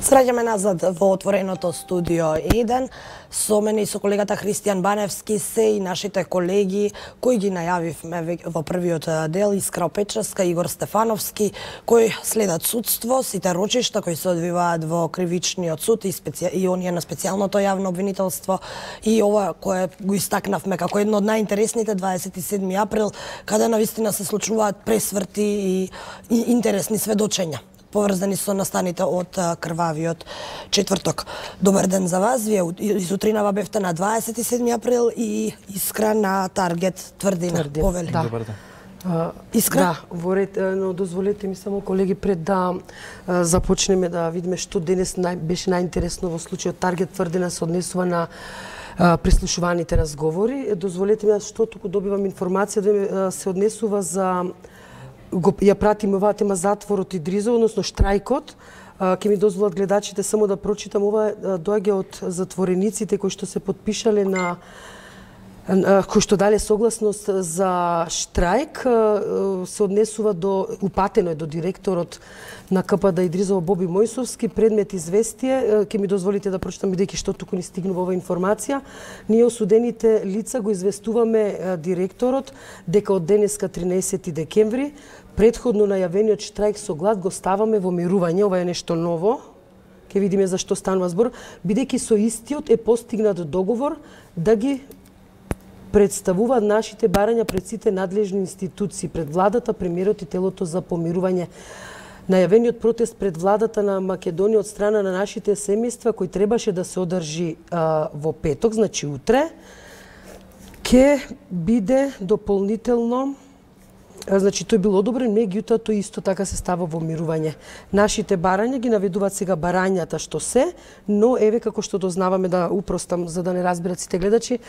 Сраѓаме назад во отвореното студио 1. Со мене и со колегата Христијан Баневски се и нашите колеги кои ги најавивме во првиот дел: Искра Печеска, Игор Стефановски, кои следат судство, сите рочишта кои се одвиваат во кривичниот суд и оние на специјалното јавно обвинителство, и ова кое го истакнавме како едно од најинтересните, 27 април, каде навистина се случуваат пресврти и интересни сведочења поврзани со настаните од крвавиот четврток. Добар ден за вас. Вие изутринава бевте на 27 април и Искра на Таргет Тврдина. Повели. Да. Добар ден. Искра? Да, во ред, но дозволете ми само, колеги, пред да започнеме да видиме што денес беше најинтересно во случајот Таргет Тврдина се однесува на прислушуваните разговори. Дозволете ми, што туку добивам информација, да се однесува за ја пратим оваа тема затворот и Дризо, односно штрајкот. Ќе ми дозволат гледачите само да прочитам. Ова доаѓа од затворениците кои што се потпишале на кои што дале согласност за штрајк. Се однесува до, упатено е до директорот на КПД Идризово Боби Мојсовски. Предмет известие, ќе ми дозволите да прочитам бидејќи што туку ни стигнува ова информација. Ние осудените лица го известуваме директорот дека од денеска 13 декември предходно најавениот штрајк со глад го ставаме во мирување. Ова е нешто ново. Ќе видиме за што станува збор, бидејќи со истиот е постигнат договор да ги представуваат нашите барања пред сите надлежни институции, пред владата, премиерот и телото за помирување. Најавениот протест пред владата на Македонија од страна на нашите семејства, кој требаше да се одржи во петок, значи утре, ќе биде дополнително. Значи, тој бил одобрен, меѓутоа тој исто така се става во мирување. Нашите барања ги наведуваат сега барањата што се, но еве како што дознаваме, да упростам за да не разберат сите гледачи,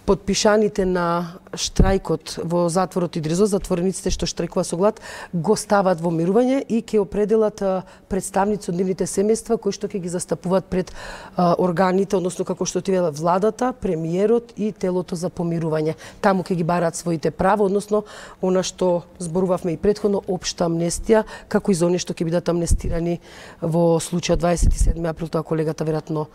потпишаните на штрајкот во затворот Идризо, затворениците што штрајкува со глад, го стават во мирување и ќе определат представници од нивните семејства кои што ќе ги застапуваат пред органите, односно како што ти вела владата, премиерот и телото за помирување. Таму ќе ги бараат своите права, односно она што зборувавме и претходно, општа амнестија, како и за оние што ќе бидат амнестирани во случајот 27 април, тоа колегата веројатно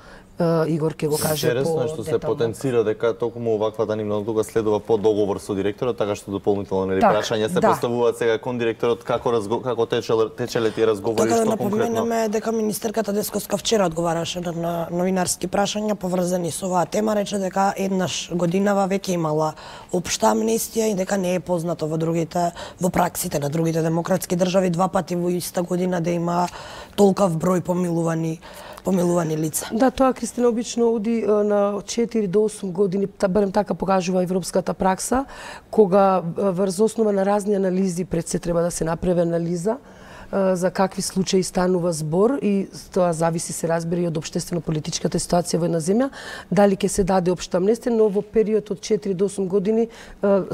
Игор ќе го каже по интересно што се потенцира дека токму оваква данивна одлука следува по договор со директорот, така што дополнително прашања се поставуваат сега кон директорот, како течеле тие разговори, што конкретно. Така да напоменеме дека министерката Десковска вчера одговараше на новинарски прашања поврзани со оваа тема, рече дека еднаш годинава веќе имала општа амнестија и дека не е познато во праксите на другите демократски држави два пати во иста година да има толков број помилувани лица. Да, тоа, Кристина, обично оди на 4 до 8 години, барем така покажува европската пракса, кога врз основа на разни анализи пред се треба да се направи анализа за какви случаи станува збор и тоа зависи, се разбери, од општествено-политичката ситуација во една земја, дали ќе се даде општа амнестија, но во период од 4 до 8 години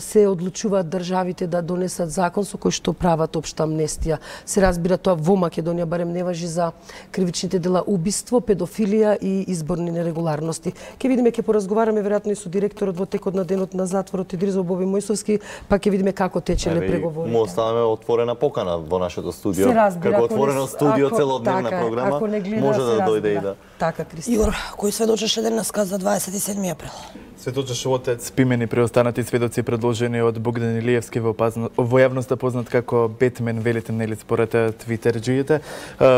се одлучуваат државите да донесат закон со кој што прават општа амнестија. Се разбира, тоа во Македонија барем не важи за кривичните дела убиство, педофилија и изборни нерегуларности. Ќе видиме, ќе поразговараме веројатно и со директорот во текот на денот на затворот Идризово Боби Мојсовски, па ќе видиме како течеле преговорите. Му оставаме отворена покана во нашето студио. Како отворено студио, целодневна програма, може да дојде и да. Така, Кристина. Игор, кој сведочеше денеска за 27 април? Сведочеше отец Пимен и преостанати сведоци предложени од Богдан Илиевски во јавноста познат како Бетмен, велите нели според твитерџиите,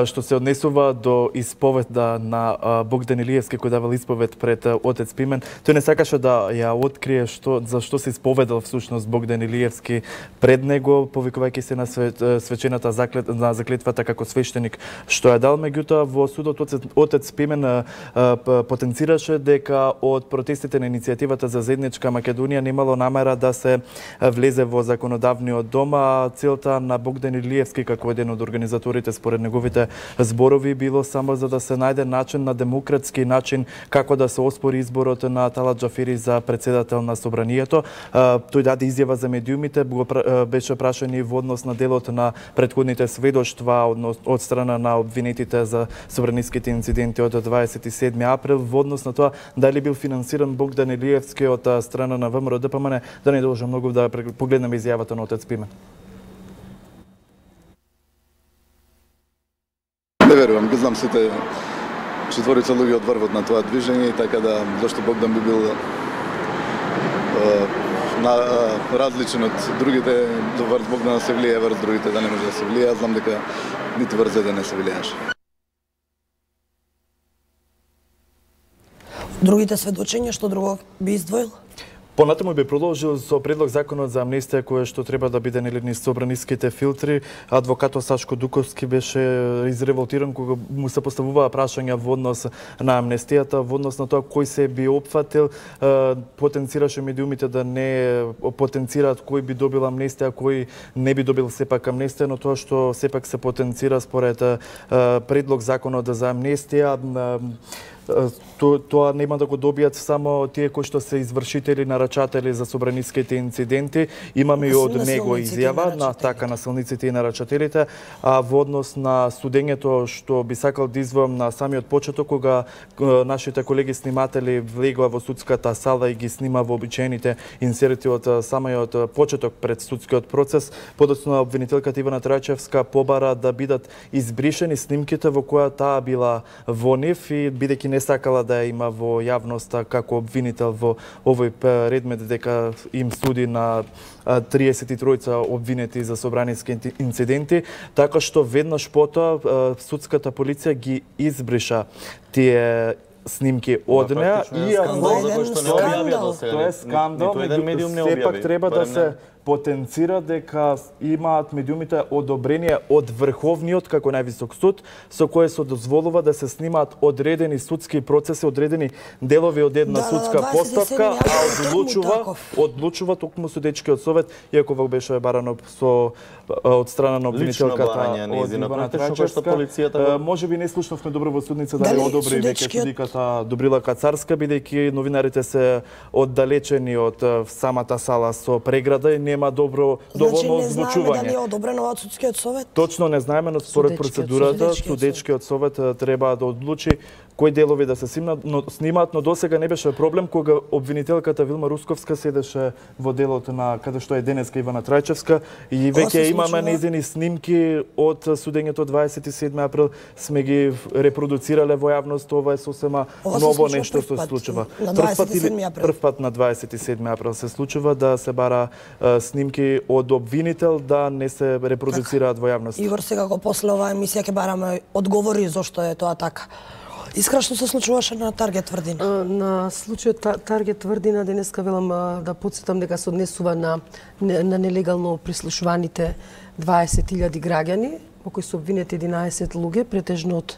што се однесува до исповеда на Богдан Илиевски кој давал исповед пред отец Пимен. Тој не сакаше да ја открие за што се исповедал всушност Богдан Илиевски пред него, повикувајќи се на свечената заклетвата како свештеник што ја дал. Меѓутоа во судот отец Пимен потенцираше дека од протестите на иницијативата за заедничка Македонија немало намера да се влезе во законодавниот дом, а целта на Богдан Илиевски како еден од организаторите според неговите зборови било само за да се најде начин, на демократски начин, како да се оспори изборот на Талат Џафери за председател на собранието. Тој даде изјава за медиумите, беше прашан и во однос на делот на претходните сведоштва од страна на обвинетите за собраниските инциденти од 27 април, во однос на тоа дали бил финансиран Богдан Илиевски од страна на ВМРО ДПМН, да не должам многу да погледнеме изјавата на отец Пимен. Не верувам, ги знам познам сите четворица луѓе од врвот на тоа движење и така да зашто Богдан би бил различен од другите, врз Богдан да се влие, врз другите да не може да се влие. Аз знам дека ниту врз еден не се влијаше. Другите сведочења, што друго би издвоил? Понатаму би продолжил со предлог законот за амнестија кој што треба да биде низ собраниските филтри. Адвокатот Сашко Дуковски беше изреволтиран кога му се поставуваа прашања во однос на амнестијата, во однос на тоа кој се би опфатил, потенцираше медиумите да не потенцираат кој би добил амнестија, кој не би добил сепак амнестија, но тоа што сепак се потенцира според предлог законот за амнестија, тоа нема да го добијат само тие кои што се извршители, нарачатели за собраниските инциденти. Имаме и од него изјава на така насилниците и нарачателите, а во однос на судењето што би сакал да извоам на самиот почеток кога нашите колеги сниматели влегоа во судската сала и ги снима вообичаените инсерти од самиот почеток пред судскиот процес, подоцна обвинителката Ивана Трајчевска побара да бидат избришени снимките во која таа била во нив и бидејќи не сакала да има во јавноста како обвинител во овој предмет дека им суди на 33 обвинети за собраниски инциденти, така што веднаш потоа судската полиција ги избриша тие снимки од неа и тоа е скандал, сепак треба да се потенцира дека имаат медиумите одобрение од Врховниот како највисок суд, со кое се дозволува да се снимаат одредени судски процеси, одредени делови од една судска постапка, а одлучува токму судечкиот совет, иако во беше барано со од страна на обвинителката од Ивана Трајчевска. Можеби не слушнавме добро во судница дали одобри веќе судиката Добрила Кацарска, бидејќи новинарите се оддалечени од самата сала со преграда и нема доволно озвучување. Значи не знаеме дали е одобрено од судскиот совет? Точно не знаеме, но според процедурата судечкиот совет треба да одлучи кои делови да се снимаат, но досега не беше проблем кога обвинителката Вилма Русковска седеше во делот на каде што е денеска Ивана Трајчевска и веќе имаме нејзини снимки од судењето 27 април, сме ги репродуцирале во јавност, ова е сосема ново нешто што се случува. Прв пат на 27 април се случува да се бара снимки од обвинител да не се репродуцираат во јавност. Игор, сега го после оваа емисија ќе бараме одговори зошто е тоа така. Искра, што се случуваше на Таргет Тврдина? На случајот Таргет Тврдина денеска велам да потсетам дека се однесува на нелегално прислушуваните 20.000 граѓани, во кои се обвинети 11 луѓе, претежно од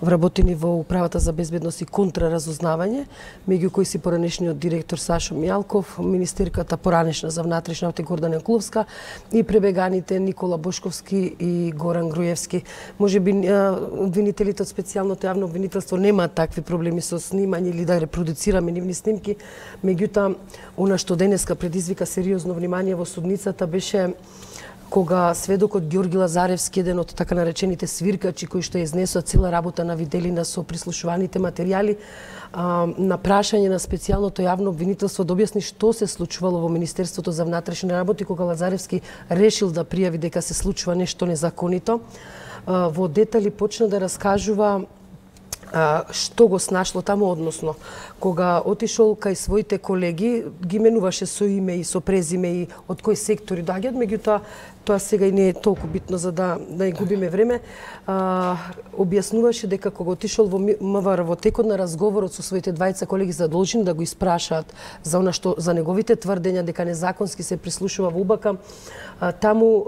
вработени во Управата за безбедност и контраразузнавање, меѓу кои си поранешниот директор Сашо Мијалков, министерката поранешна за внатрешни работи Гордана Јанкуловска и пребеганите Никола Бошковски и Горан Груевски. Можеби обвинителите од специјалното јавно обвинителство немаат такви проблеми со снимање или да репродуцираме нивни снимки, меѓутоа она што денеска предизвика сериозно внимание во судницата беше кога сведокот Ѓорги Лазаревски, еден од така наречените свиркачи кои што изнесоа цела работа на виделина со прислушуваните материјали, на прашање на специјалното јавно обвинителство да објасни што се случувало во Министерството за внатрешни работи кога Лазаревски решил да пријави дека се случува нешто незаконито. Во детали почна да раскажува што го снашло таму, односно, кога отишол кај своите колеги, ги менуваше со име и со презиме и од кои сектори доаѓаат, меѓутоа тоа сега и не е толку битно за да не губиме време. Објаснуваше дека кога отишол во МВР во текот на разговорот со своите двајца колеги задолжени да го испрашаат за она што за неговите тврдења дека незаконски се прислушува во УБК, таму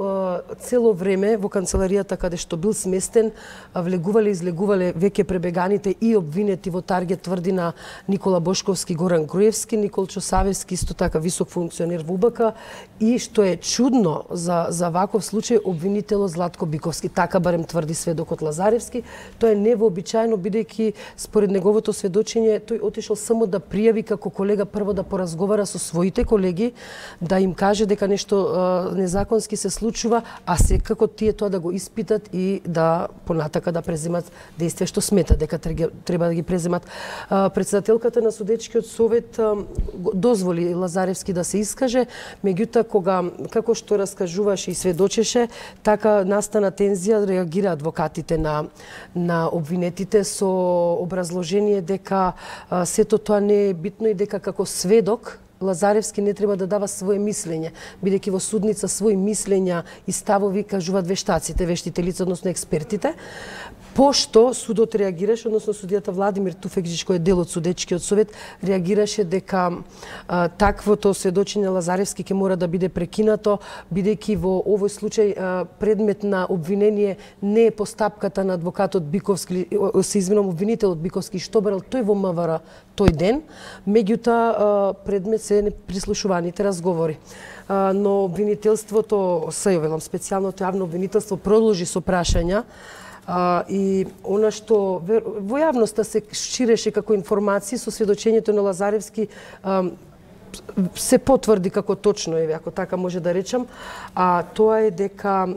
цело време во канцеларијата каде што бил сместен влегувале и излегувале веќе пребеганите и обвинети во Таргет Тврдина Никола Бошковски, Горан Груевски, Николчо Савевски, исто така висок функционер во УБК, и што е чудно за ваков случај обвинителот Златко Биковски, така барем тврди сведокот Лазаревски. Тоа е невообичаено бидејќи според неговото сведочење тој отишол само да пријави како колега прво да поразговара со своите колеги, да им каже дека нешто незаконски се случува, а секако тие тоа да го испитат и да понатака да преземат действија што смета дека треба да ги преземат. Председателката на судечкиот совет дозволи Лазаревски да се искаже, меѓутоа како што раскажуваше и сведочеше, така настана тензија, реагира адвокатите на обвинетите со образложение дека сето тоа не е битно и дека како сведок Лазаревски не треба да дава свое мислење, бидејќи во судница своји мислења и ставови кажуваат вештаците, вештите лица, односно експертите. Пошто судот реагираше, односно судијата Владимир Туфекџич, кој е дел од судечкиот совет, реагираше дека таквото сведочење Лазаревски ќе мора да биде прекинато, бидејќи во овој случај предмет на обвинение не е постапката на адвокатот Биковски, се извинувам, обвинителот Биковски, што барал тој во МВР тој ден, меѓутоа предмет се прислушуваните разговори. Но обвинителството, велам, специјалното јавно обвинителство продолжи со прашања, и она што во јавноста се ширеше како информации со сведочењето на Лазаревски се потврди како точно е, ако така може да речам, а тоа е дека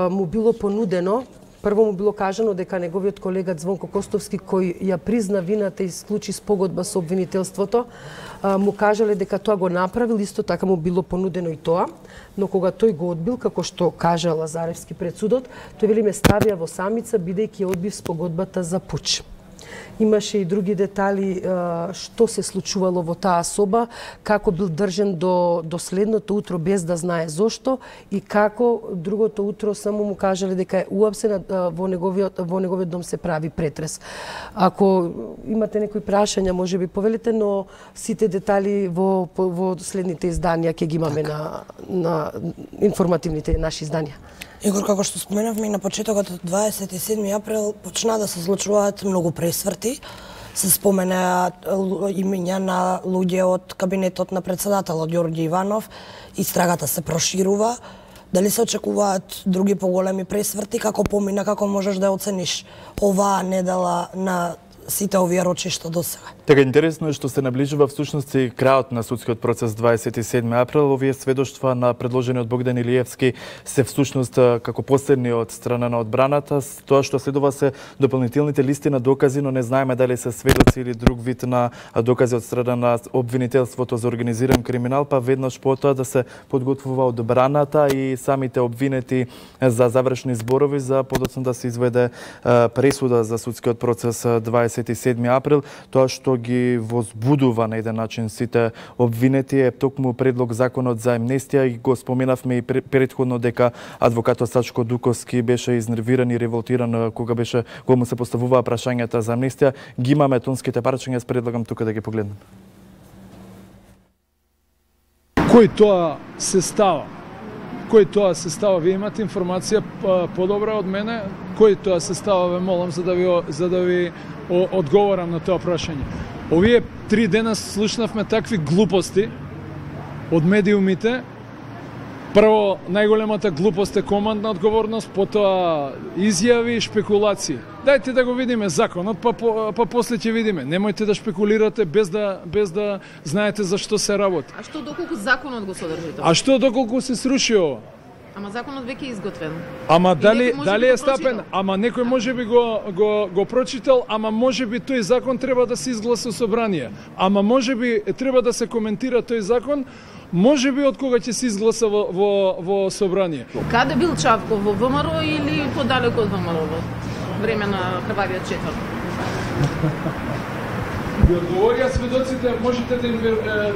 му било понудено. Прво му било кажано дека неговиот колега Звонко Костовски, кој ја призна вината и склучи спогодба со обвинителството, му кажале дека тоа го направил, исто така му било понудено и тоа, но кога тој го одбил, како што кажа Лазаревски пред судот, тој вели ме ставија во самица, бидејќи одбив спогодбата за пуч. Имаше и други детали што се случувало во таа соба, како бил држен до следното утро без да знае зошто и како другото утро само му кажале дека е уапсен, во неговиот дом се прави претрес. Ако имате некои прашања, може би повелите, но сите детали во следните изданија ќе ги имаме на информативните наши изданија. Игор, како што споменавме и на почетокот од 27 април почна да се случуваат многу пресврти. Се споменаат имиња на луѓе од кабинетот на председателот Ѓорѓе Иванов, истрагата се проширува. Дали се очекуваат други поголеми пресврти? Како помина, како можеш да оцениш оваа недела на сите овие рочишта до сега? Така интересно е што се наближува всушност и крајот на судскиот процес 27 април. Овие сведоштва на предложени од Богдан Илиевски се всушност како последни од страна на одбраната. Тоа што следува се дополнителните листи на докази, но не знаеме дали се сведоци или друг вид на докази од страна на обвинителството за организиран криминал, па веднаш потоа да се подготвува одбраната и самите обвинети за завршни зборови за подоцна да се изведе пресуда за судскиот процес 27 април. Тоа што ги возбудува на еден начин сите обвинети е токму предлог законот за амнестија и го споменавме и претходно дека адвокатот Сачко Дуковски беше изнервиран и револтиран кога му се поставуваа прашањата за амнестија. Ги имаме тонските парчиња, предлагам тука да ги погледнем. Кој тоа се става? Кој тоа се става? Вие имате информација подобра од мене. Кој тоа се става, ве молам, за да ви одговорам на тоа прашање. Овие 3 дена слушнавме такви глупости од медиумите. Прво, најголемата глупост е командна одговорност, потоа изјави и шпекулации. Дајте да го видиме законот, па после ќе видиме. Немојте да шпекулирате без да знаете за што се работи. А што доколку законот го содржи тоа? А што доколку се сруши ова? Ама законот веќе е изготвен. Ама дали е стапен? Ама некој можеби го прочитал, ама можеби тој закон треба да се изгласа собрание. Ама можеби треба да се коментира тој закон, можеби од кога ќе се изгласа во собрание. Каде бил Чавков, во ВМРО или подалеку од ВМРО во време на крвавиот четврт? Ви одговорија сведоците, можете да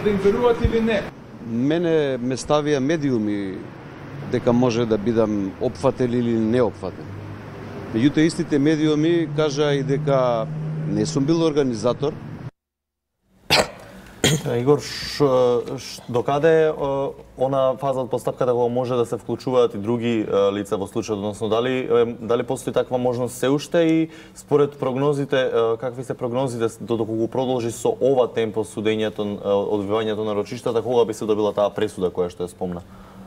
им верувате или не? Мене ме ставија медиуми дека може да бидам опфатен или не опфатен. Меѓутоа истите медиуми кажа и дека не сум бил организатор. Игор, докаде она фаза од постапката кога може да се вклучуваат и други лица во случајот, односно дали постои таква можност се уште и според прогнозите, какви се прогнозите доколку продолжи со ова темпо судењето, одвивањето на рочиштата, кога би се добила таа пресуда која што ја спомна?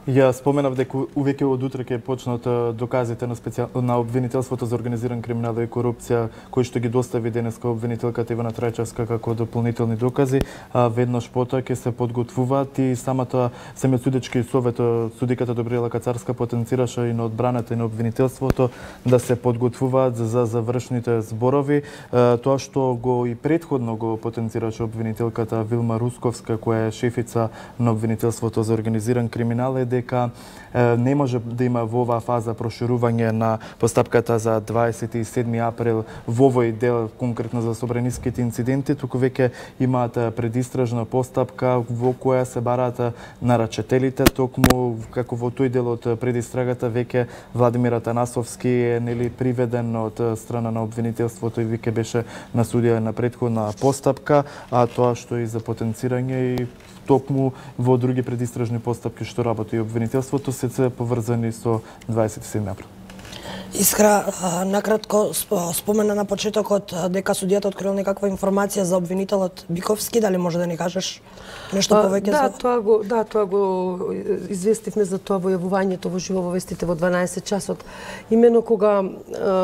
Ја споменав дека увеќе од утре ќе почнат доказите на обвинителството за организиран криминал и корупција, кои што ги достави денеска обвинителката Ивана Трајчевска како дополнителни докази, а веднаш потоа ќе се подготвуваат и самиот судечки совет, судиката Добриела Кацарска потенцираше и на одбраната и на обвинителството да се подготвуваат за завршните зборови. Тоа што го и претходно го потенцираше обвинителката Вилма Русковска, која е шефица на обвинителството за организиран криминал, е дека не може да има во оваа фаза проширување на постапката за 27 април во овој дел конкретно за собраниските инциденти, туку веќе имаат предистражна постапка во која се бараат нарачителите, токму како во тој дел од предистрагата веќе Владимир Атанасовски е приведен од страна на обвинителството и веќе беше на судија на претходна постапка, а тоа што и за потенцирање и токму во други предистражни постапки што работи и обвинителството се поврзани со 27 април. Искра, накратко спомена на почетокот дека судијата открил некаква информација за обвинителот Биковски, дали може да ни кажеш нешто повеќе за тоа? Тоа го известивме за тоа во јавувањето во живо во вестите во 12 часот. Имено кога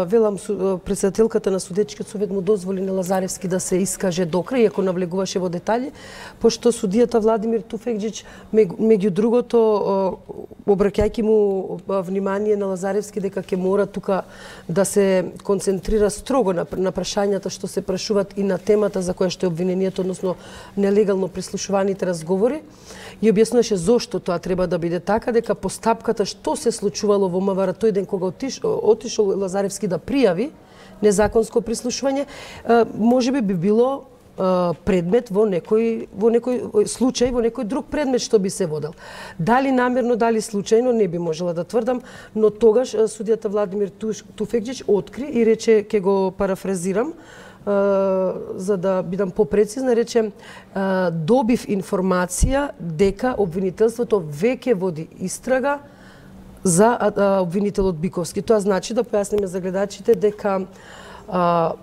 велам председателката на судечкиот совет му дозволи на Лазаревски да се искаже докрај, иако навлегуваше во детали, пошто судијата Владимир Туфекџиќ меѓу другото обраќајќи му внимание на Лазаревски дека ќе мора тука да се концентрира строго на прашањата што се прашуваат и на темата за која што е обвинението, односно нелегално прислушуваните разговори, и објаснуваше зошто тоа треба да биде така, дека постапката што се случувало во МВР тој ден кога отишол Лазаревски да пријави незаконско прислушување, можеби би било предмет во некој случај, во некој друг предмет што би се водел. Дали намерно, дали случајно, не би можела да тврдам, но тогаш судијата Владимир Туфекџиќ откри и рече, ќе го парафразирам, за да бидам попрецизна, рече, добив информација дека обвинителството веќе води истрага за обвинителот Биковски. Тоа значи, да појасниме за гледачите, дека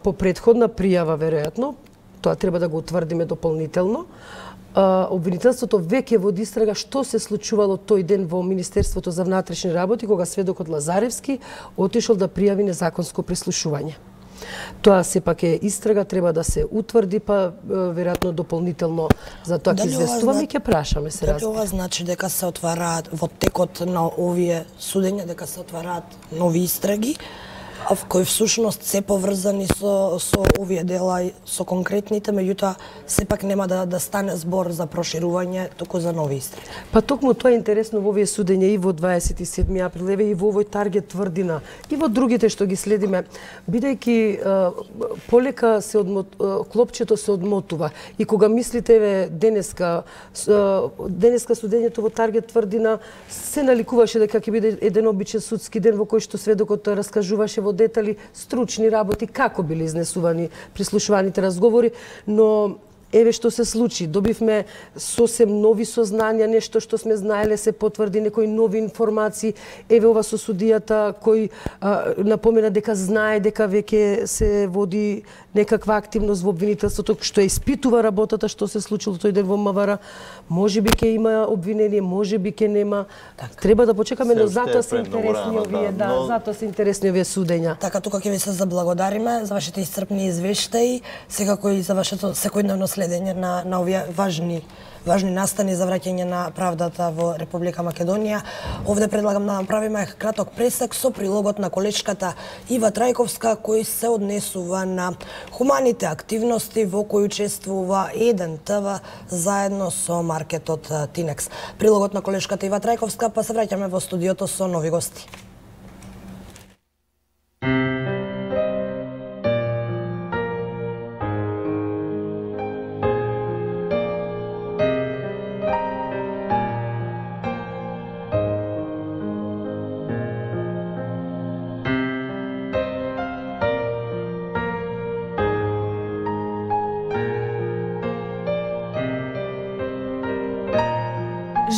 по претходна пријава, веројатно, тоа треба да го утврдиме дополнително, обвинителството веќе води истрага што се случувало тој ден во Министерството за внатрешни работи, кога сведокот Лазаревски отишол да пријави незаконско прислушување. Тоа сепак е истрага, треба да се утврди, па веројатно дополнително за тоа ќе известуваме и ќе прашаме се разбира. Дали ова значи дека се отвараат во текот на овие судења, дека се отвараат нови истраги, кои всушност се поврзани со овие дела и со конкретните, меѓутоа сепак нема да стане збор за проширување, туку за нови истраги. Па токму тоа е интересно во овие судења и во 27 април, еве и во овој таргет тврдина, и во другите што ги следиме, бидејќи полека се клопчето се одмотува. И кога мислите, еве денеска судењето во таргет тврдина се наликуваше дека ќе биде еден обичен судски ден во кој што сведокот раскажуваше во детали стручни работи, како били изнесувани прислушуваните разговори, но еве што се случи. Добивме сосем нови сознанија, нешто што сме знаеле се потврди, некои нови информации. Еве ова со судијата кој напомена дека знае дека веќе се води некаква активност во обвинителството, што испитува работата што се случило тој ден во МВР. Можеби ќе има обвинение, можеби ќе нема. Треба да почекаме, но затоа се интересни овие, затоа се интересни овие судења. Така, тука ќе ви се заблагодариме за вашите исцрпни извештаи, секако и за вашето секојдневно следење на овие важни настани за враќање на правдата во Република Македонија. Овде предлагам да направиме краток пресек со прилогот на колешката Ива Трајковска, кој се однесува на хуманите активности во кои учествува Еден ТВ заедно со маркетот Тинекс. Прилогот на колешката Ива Трајковска, па се враќаме во студиото со нови гости.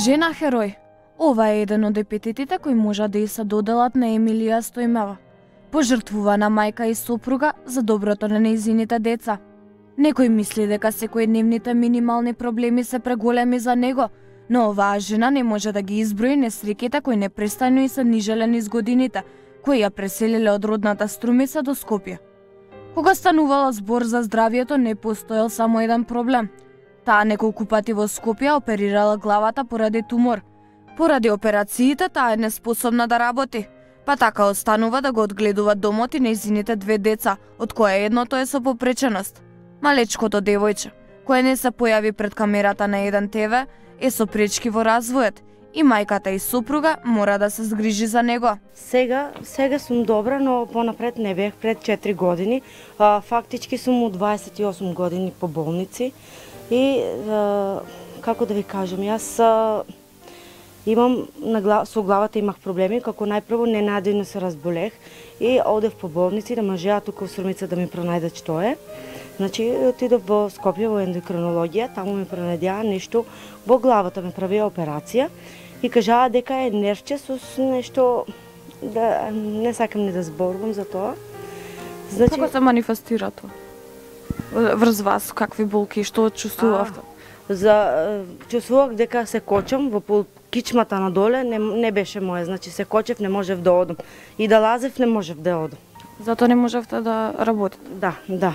Жена херој. Ова е еден од епитетите кои можат да и се доделат на Емилија Стојмева, пожртвувана мајка и сопруга за доброто на нејзините деца. Некој мисли дека секојдневните минимални проблеми се преголеми за него, но оваа жена не може да ги изброи несреќите кои непрестано и се нижелени из годините, кои ја преселиле од родната Струмица до Скопје. Кога станувала збор за здравието, не постоел само еден проблем. Таа неколку пати во Скопје оперирала главата поради тумор. Поради операциите таа е неспособна да работи, па така останува да го одгледува домот и нејзините две деца, од која едното е со попреченост. Малечкото девојче, кое не се појави пред камерата на еден ТВ, е со пречки во развојот и мајката и супруга мора да се згрижи за него. Сега сум добра, но понапред не бех пред 4 години. Фактички сум од 28 години по болници и како да ви кажам, јас имам со главата имах проблеми, како најпрво ненадејно се разболех и одев по болници да можеа тука во Струмица да ми пронајдат што е. Значи, отидов во Скопје во ендокринологија, таму ми пронајдеа нешто во главата, ме правија операција и кажаа дека е нервче со нешто, да не сакам ни да зборувам за тоа. Значи, како се манифестира тоа? Врз вас, какви болки, што чувствувавте? Чувствував дека се кочам во кичмата надоле, не беше моја, значи се кочев, не можев да одам. И да лазев, не можев да одам. Затоа не можевте да работите? Да.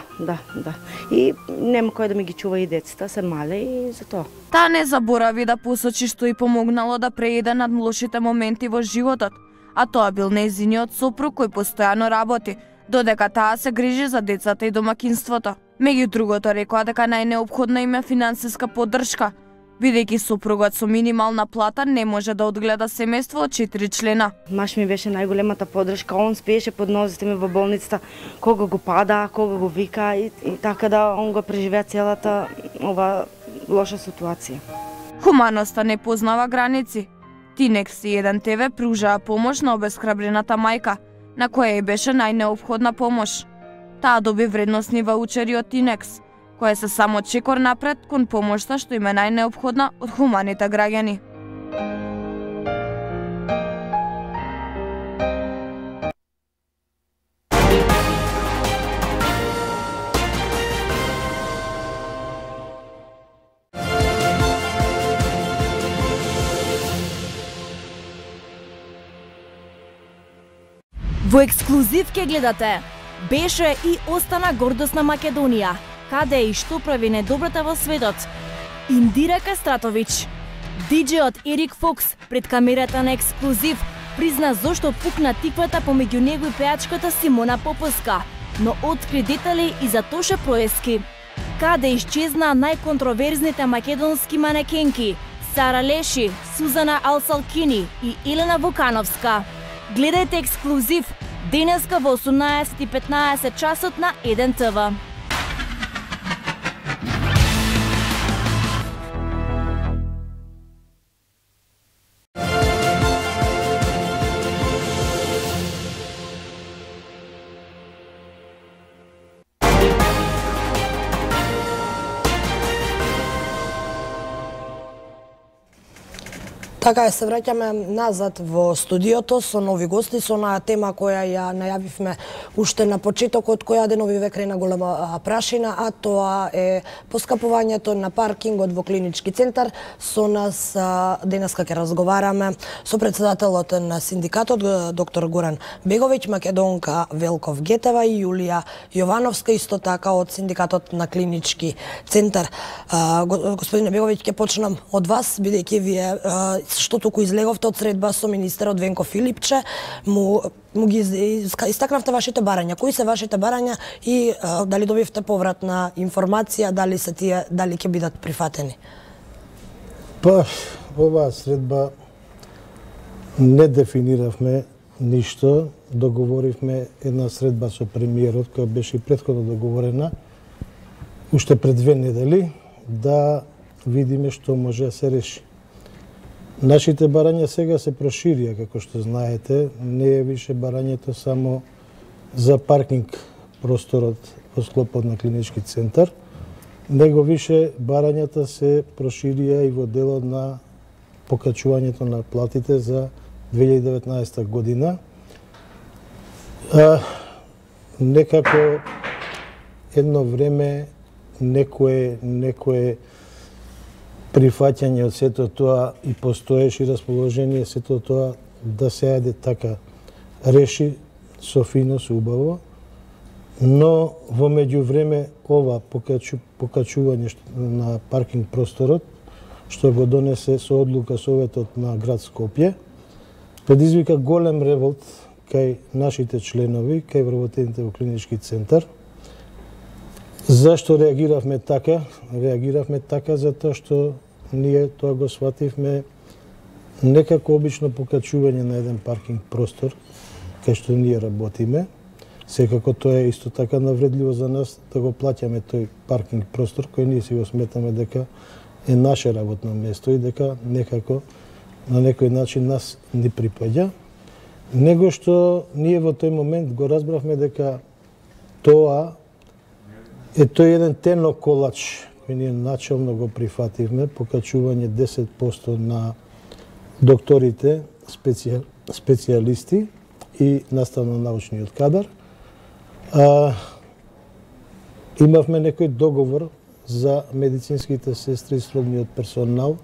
И нема кој да ми ги чува и децата, се мале и за тоа. Таа не заборави да посочи што и помогнало да прееде над лошите моменти во животот, а тоа бил нејзиниот сопруг кој постојано работи, додека таа се грижи за децата и домакинството. Меѓу другото рекоа дека најнеопходна им е финансиска поддршка, бидејќи сопругот со минимална плата не може да одгледа семејство од 4 члена. Маш ми беше најголемата поддршка, он спиеше под нозите ми во болницата, кога го пада, кога го вика и така да он го преживеа целата ова лоша ситуација. Хуманоста не познава граници. Тинекс и еден ТВ пружаа помош на обесхрабрената мајка, на која и беше најнеопходна помош. Таа доби вредносни ваучери од Тинекс, која се само чекор напред кон помошта што им е најнеопходна од хуманите граѓани. Во ексклузив ке гледате. Беше и остана гордост на Македонија. Каде и што прави недобрата во светот? Индира Кастратовиќ. Диџејот Ерик Фокс пред камерата на ексклузив призна зошто пукна тиквата помеѓу него и пејачката Симона Поповска, но откри детали и за Тоше Проески. Каде исчезна најконтроверзните македонски манекенки Сара Леши, Сузана Алсалкини и Елена Вукановска. Гледајте ексклузив денеска во 18:15 часот на 1 ТВ. Така е, се враќаме назад во студиото со нови гости, со онаа тема која ја најавивме уште на почетокот, која денови ве крена голема прашина, а тоа е поскапувањето на паркингот во клинички центар. Со нас денеска ќе разговараме со председателот на синдикатот, доктор Горан Беговиќ, Македонка Велков Гетева и Јулија Јовановска, исто така од синдикатот на клинички центар. Господине Беговиќ, ќе почнам од вас, бидејќи вие што туку излеговте од средба со министерот Венко Филипче, му ги истакнавте вашите барања. Кои се вашите барања и дали добивте повратна информација, дали ќе бидат прифатени? Па, оваа средба не дефиниравме ништо, договоривме една средба со премиерот, која беше претходно договорена, уште пред 2 недели, да видиме што може да се реши. Нашите барања сега се проширија, како што знаете, не е више барањето само за паркинг просторот во склопот на клинички центар, него више барањата се проширија и во делот на покачувањето на платите за 2019 година. Некако едно време некое прифаќање од сето тоа и постоеше расположение сето тоа да се ајде така реши со фино, со убаво, но во меѓувреме ова покачување на паркинг просторот, што го донесе со одлука Советот на град Скопје, предизвика голем револт кај нашите членови, кај вработените во клинички центар. Зашто реагиравме така? Реагиравме така затоа што ние тоа го свативме некако обично покачување на еден паркинг простор, кај што ние работиме. Секако тоа е исто така навредливо за нас да го плаќаме тој паркинг простор, кој ние си го сметаме дека е наше работно место и дека некако на некој начин нас ни припаѓа. Него што ние во тој момент го разбравме дека тоа е тој еден тенок колач кој ние начално го прифативме, покачување 10% на докторите, специјалисти и наставно-научниот кадар. Имавме некој договор за медицинските сестри и сродниот персонал.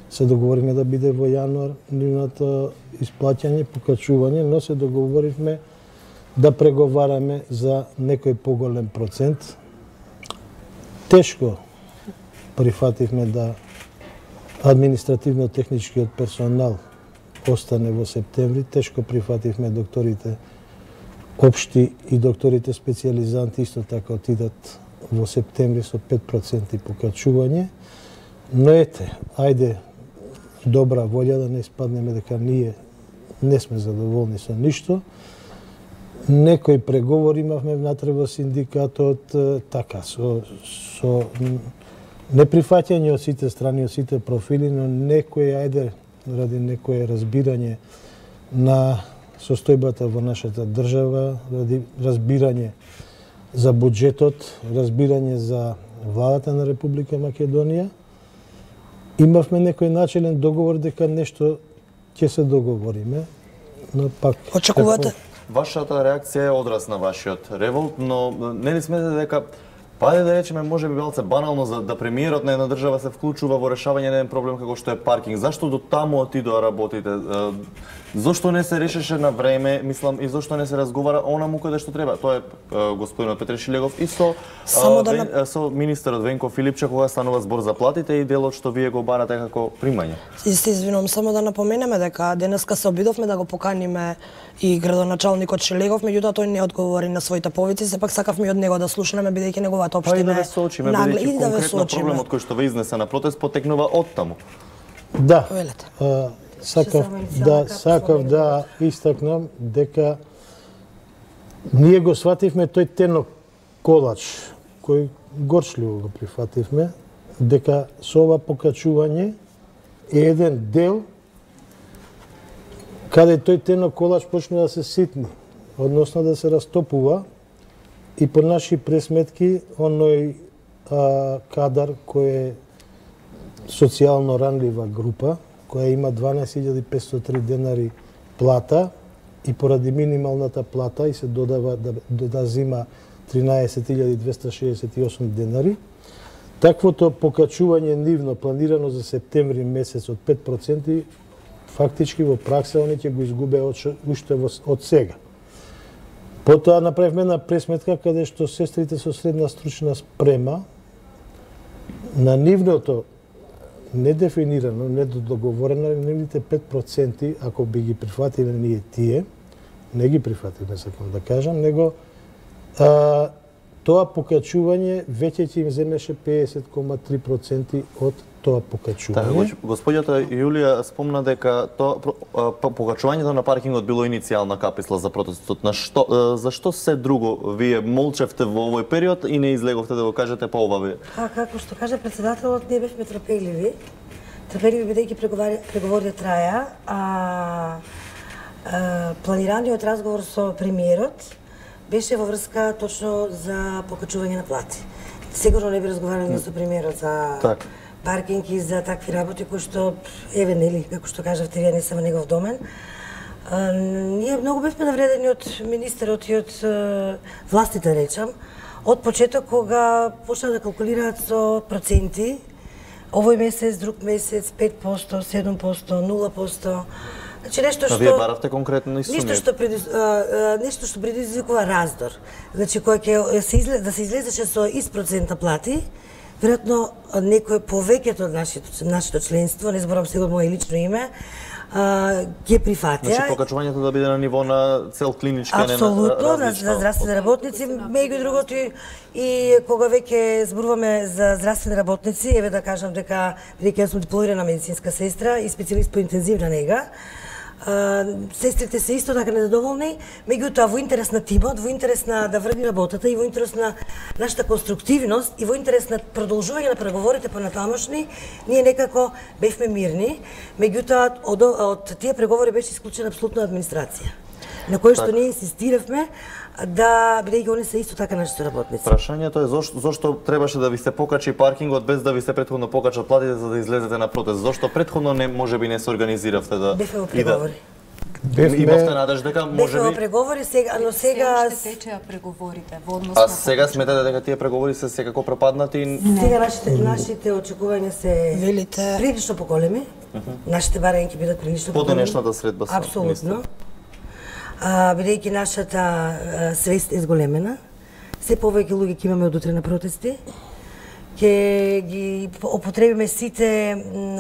Се договоривме да биде во јануар нивното исплаќање, покачување, но се договоривме да преговараме за некој поголем процент. Тешко прифативме да административно-техничкиот персонал остане во септември, тешко прифативме докторите општи и докторите специјализанти исто така отидат во септември со 5% покачување, но ете, ајде добра волја да не испаднеме дека ние не сме задоволни со ништо. Некои преговори имавме внатре во синдикатот, така, со неприфаќање од сите страни, од сите профили, но некој, ајде, ради некое разбирање на состојбата во нашата држава, ради разбирање за буџетот, разбирање за владата на Република Македонија, имавме некој начелен договор дека нешто ќе се договориме, но пак... Очекувате? Вашата реакција е одраз на вашиот револт, но не ли сметате дека Пајде да речеме, може би малце банално да премиерот на една држава се вклучува во решавање на еден проблем како што е паркинг. Зашто до таму отидоа работите? Зошто не се решеше на време, мислам, и зошто не се разговара онаму каде што треба? Тоа е господинот Петре Шилегов и со министерот Венко Филипче кога станува збор за платите и делот што вие го барате како примање. Се извинувам, само да напоменеме дека денеска се обидовме да го поканиме и градоначалникот Шилегов, меѓутоа тој не одговори на своите повици, сепак сакавме од него да слушнеме бидејќи неговата општина и да ве соочиме, бидејќи конкретно проблемот кој што ве изнесе на протест потекнува од таму. Да. Сакав да истакнам дека ние го свативме тој тенок колач кој горчливо го прифативме, дека со ова покачување е еден дел каде тој тенок колач почна да се ситни, односно да се растопува и по наши пресметки оној кадар кој е социјално ранлива група, која има 12.503 денари плата и поради минималната плата и се додава да зима 13.268 денари. Таквото покачување нивно планирано за септември месец од 5%, фактички во пракса они ќе го изгубе уште од сега. Потоа направивме една пресметка каде што сестрите со средна стручна спрема на нивното недефинирано, недодоговорено, нивните 5%, ако би ги прифатиле ние тие, не ги прифатиле, сакам да кажам, него тоа покачување веќе ќе им земеше 50,3% од тоа покачување. Така, господјата Јулија спомна дека покачувањето на паркингот било иницијална каписла за протестот. Зашто се друго вие молчевте во овој период и не излеговте да го кажете по ова вие? Како што кажа председателот, ние бевме трпеливи. Трпеливи бидејќи преговорите траја, планираниот разговор со премиерот беше во врска точно за покачување на плати. Сигурно не би разговарали со премиерот за паркинг и за такви работи кои што, еве нели, како што кажавте, вие не се во негов домен. Ние многу бевме навредени од министерот и од властите, речам, од почеток кога почна да калкулираат со проценти овој месец, друг месец 5%, 7%, 0%. Значи нешто што вие баравте конкретно и суми. Нешто што предизвикува раздор. Значи кога ќе се излезеше со испроцента плати, веројатно некој повеќето од нашето членство, не зборам сега од моје лично име, ќе прифатија. Значи покачувањето да биде на ниво на цел клинички, а не на апсолутно, на здравствени работници, меѓу другото и кога веќе зборуваме за здравствени работници, еве да кажам дека бидејќи јас сум дипломирана медицинска сестра и специјалист по интензивна нега, сестрите се исто така недоволни, меѓутоа во интерес на тимот, во интерес на да врви работата и во интерес на нашата конструктивност и во интерес на продолжување на преговорите понатамошни, ние некако бевме мирни, меѓутоа од тие преговори беше исклучена апсолутно администрација, на кој што ние инсистиравме да бидејќи они се исто така нашите работници. Прашањето е зошто требаше да ви се покачи паркингот без да ви се претходно покачат платите за да излезете на протест? Зошто претходно можеби не се организиравте да бевме во преговори. Имавте надеж дека можеби бевме во преговори сега, но сега се течеа преговорите во однос на сега сметате дека тие преговори се секако пропаднати? Сега нашите очекувања се велите прилично поголеми. Нашите барања ќе бидат прилично поголеми. По денешната средба се. Апсолутно. Бидејќи нашата свест е зголемена, се повеќе луѓе ќе имаме од утре на протести, ќе ги употребиме сите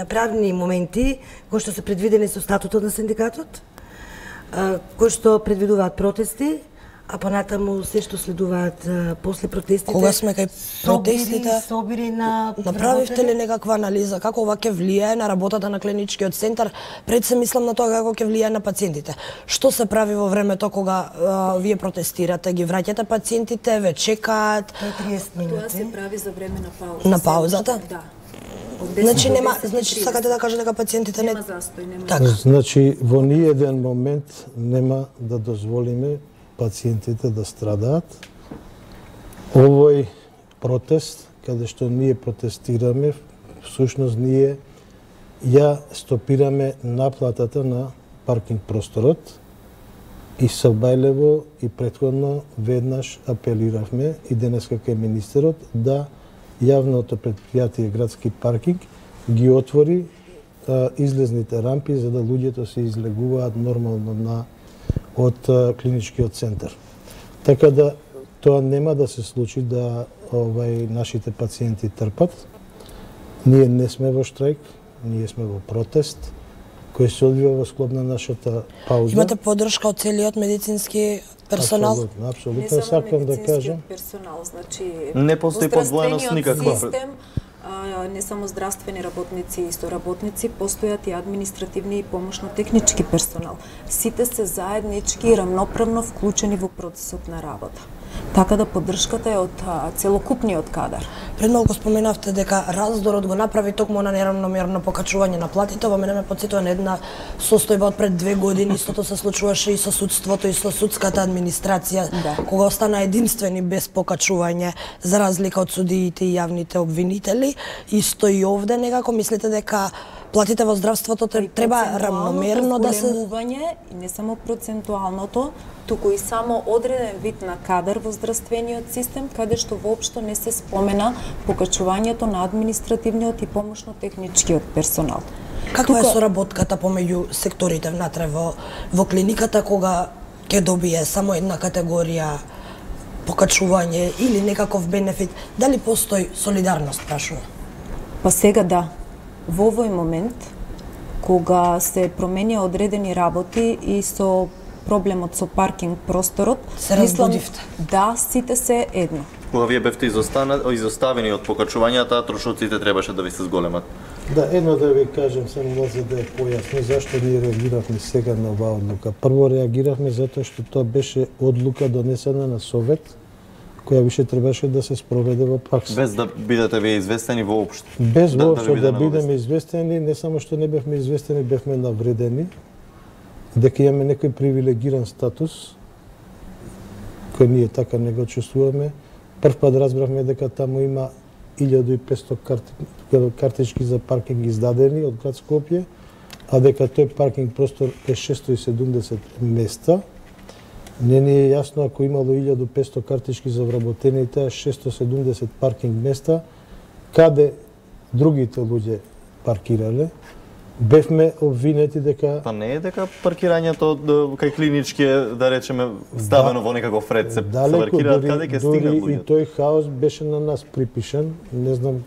правни моменти кои што се предвидени со статутот на синдикатот, кои што предвидуваат протести, а понатаму се што следуваат после протестите. Кога сме кај протестите, собири на направивте ли некаква анализа како ова ќе влијае на работата на клиничкиот центар? Пред се мислам на тоа како ќе влијае на пациентите. Што се прави во времето кога вие протестирате? Ги враќате пациентите, ве чекаат? 30 минути. Тоа се прави за време на пауза. На паузата? Да. Значи сакате да кажете дека пациентите нема застој, нема. Така, значи во ниеден момент нема да дозволиме пациентите да страдаат. Овој протест, каде што ние протестираме, всушност ние ја стопираме наплатата на паркинг просторот и Сабајлево и претходно веднаш апелиравме и денеска кај министерот да јавното предпријатие градски паркинг ги отвори излезните рампи за да луѓето се излегуваат нормално од клиничкиот центар. Така да тоа нема да се случи да нашите пациенти трпат. Ние не сме во штрајк, ние сме во протест кој се одвива во склоп на нашата пауза. Имате поддршка од целиот медицински персонал? Апсолутно, сакам да кажам. Персонал, значи не постои подвоеност никаква. Систем, не само здравствени работници и соработници, постојат и административни и помошно-технички персонал. Сите се заеднички и рамноправно вклучени во процесот на работа. Така да поддршката е од целокупниот кадар. Пред малку споменавте дека раздорот го направи токму на неравномерно покачување на платите. Ова мене ме потсетува на една состојба од пред 2 години. Истото се случуваше и со судството и со судската администрација, кога остана единствени без покачување, за разлика од судиите и јавните обвинители. Исто и овде некако мислите дека платите во здравството треба рамномерно да се и не само процентуалното, туку и само одреден вид на кадар во здравствениот систем, каде што воопшто не се спомена покачувањето на административниот и помошно-техничкиот персонал. Каква е соработката помеѓу секторите внатре во клиниката кога ќе добие само една категорија покачување или некаков бенефит? Дали постои солидарност, прашувам? Па сега да. Во овој момент, кога се променија одредени работи и со проблемот со паркинг просторот, мислам да, сите се едно. Кога вие бевте изоставени од покачувањата, трошоците требаше да ви се зголемат. Да, едно да ви кажам, само за да ја појаснам зашто ние реагиравме сега на оваа одлука. Прво реагиравме затоа што тоа беше одлука донесена на Совет, која више требаше да се спроведе во пракса. Без да бидете вие известени воопшто. Без воопшто да бидеме известени, не само што не бевме известени, бевме навредени, дека имаме некој привилегиран статус, кој ние така не го чувствуваме. Прв пат разбравме дека таму има 1500 картички за паркинг издадени од град Скопје, а дека тој паркинг простор е 670 места. Не ни е јасно ако имало 1500 картички за вработените, 670 паркинг места, каде другите луѓе паркирале. Бевме обвинети дека... Па не е дека паркирањето кај клинички е, да речеме, ставено во некаков ред, се паркираат каде ќе стигнат луѓето. И тој хаос беше на нас припишан. Не знам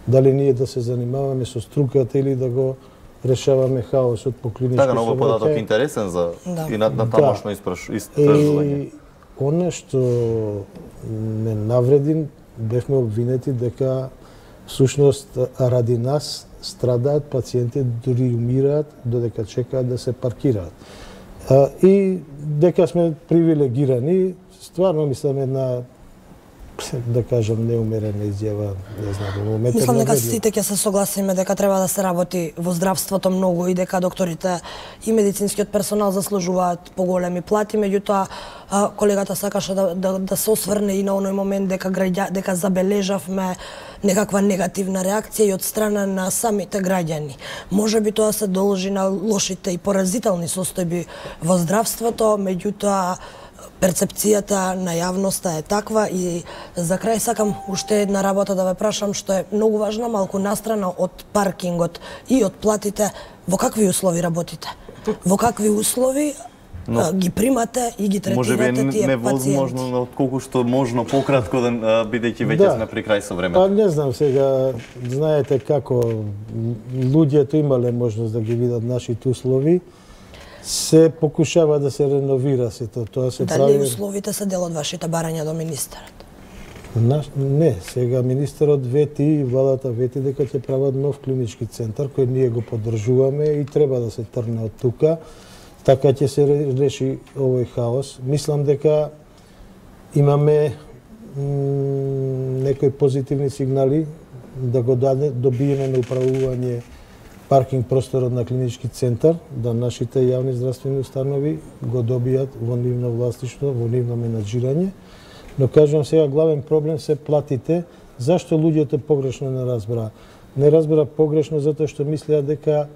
дали ние да се занимаваме со струката или да го решаваме хаосот по клинички сообраќај. Така, ново податок интересен за и на тамошно истражување. И она што ме навреди, бевме обвинети дека всушност ради нас страдаат пациенти, дури умираат додека чекаат да се паркираат. И дека сме привилегирани, стварно мислам една, да кажам, неумерена изјава, не знам, во моментот. Мислам дека сите ќе се согласиме дека треба да се работи во здравството многу и дека докторите и медицинскиот персонал заслужуваат поголеми плати, меѓутоа колегата сакаше да се осврне и на оној момент дека забележавме некаква негативна реакција и од страна на самите граѓани. Можеби тоа се должи на лошите и поразителни состојби во здравството, меѓутоа перцепцијата на јавноста е таква и за крај сакам уште една работа да ве прашам што е многу важна, малку настрана од паркингот и од платите, во какви услови работите? Во какви услови ги примате и ги третирате тие пациенти? Можеби е невозможно, отколку што можно пократко, бидејќи веќе сме при крај со времето. Па не знам сега, знаете како луѓето имале можност да ги видат нашите услови, се покушава да се реновира сето. Тоа се прави... Дали условите се дел од вашите барања до министерот? Не, сега министерот вети и владата вети дека ќе прават нов клинички центар кој ние го поддржуваме и треба да се трне од тука, така ќе се реши овој хаос. Мислам дека имаме некои позитивни сигнали да го добиеме на управување паркинг просторот на клинички центар, да нашите јавни здравствени установи го добијат во нивно властиштво, во нивно менаџирање. Но кажувам сега, главен проблем се платите. Зашто луѓето погрешно не разбра? Не разбра погрешно затоа што мислеа дека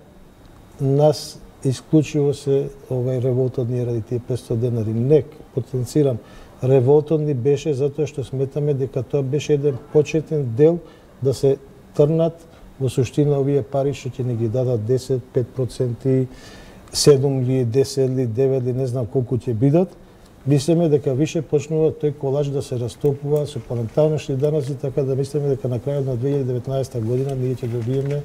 нас исклучиво се револтот ни ради тие 500 денари. Не, потенцирам, револтот ни беше затоа што сметаме дека тоа беше еден почетен дел да се трнат во суштина овие пари што ќе ни ги дадат 10, 5%, 7 или 10 или 9 или не знам колку ќе бидат. Мислиме дека више почнува тој колач да се растопува со паренталношни данъци, така да мислиме дека на крајот на 2019 година ние ќе добиеме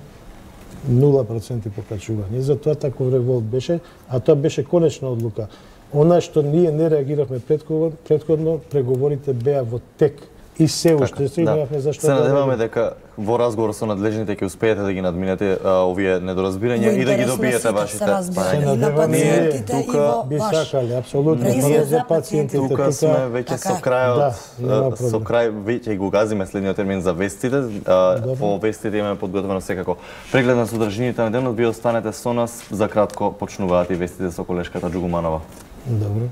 0% покачување. Затоа таков револт беше, а тоа беше конечна одлука. Она што ние не реагиравме претходно, преговорите беа во тек. И се уште се имавме зашто се надеваме дека во разговор со надлежните ќе успеете да ги надминете овие недоразбирања и да ги добиете вашите пациентите тука би сакале апсолутно за пациентите тука сме веќе со крајот со крај веќе го газиме следниот термин за вестите. По вестите имаме подготвено секако преглед на содржината на денот. Ви останете со нас, за кратко почнуваат и вестите со колешката Џугуманова. Добро.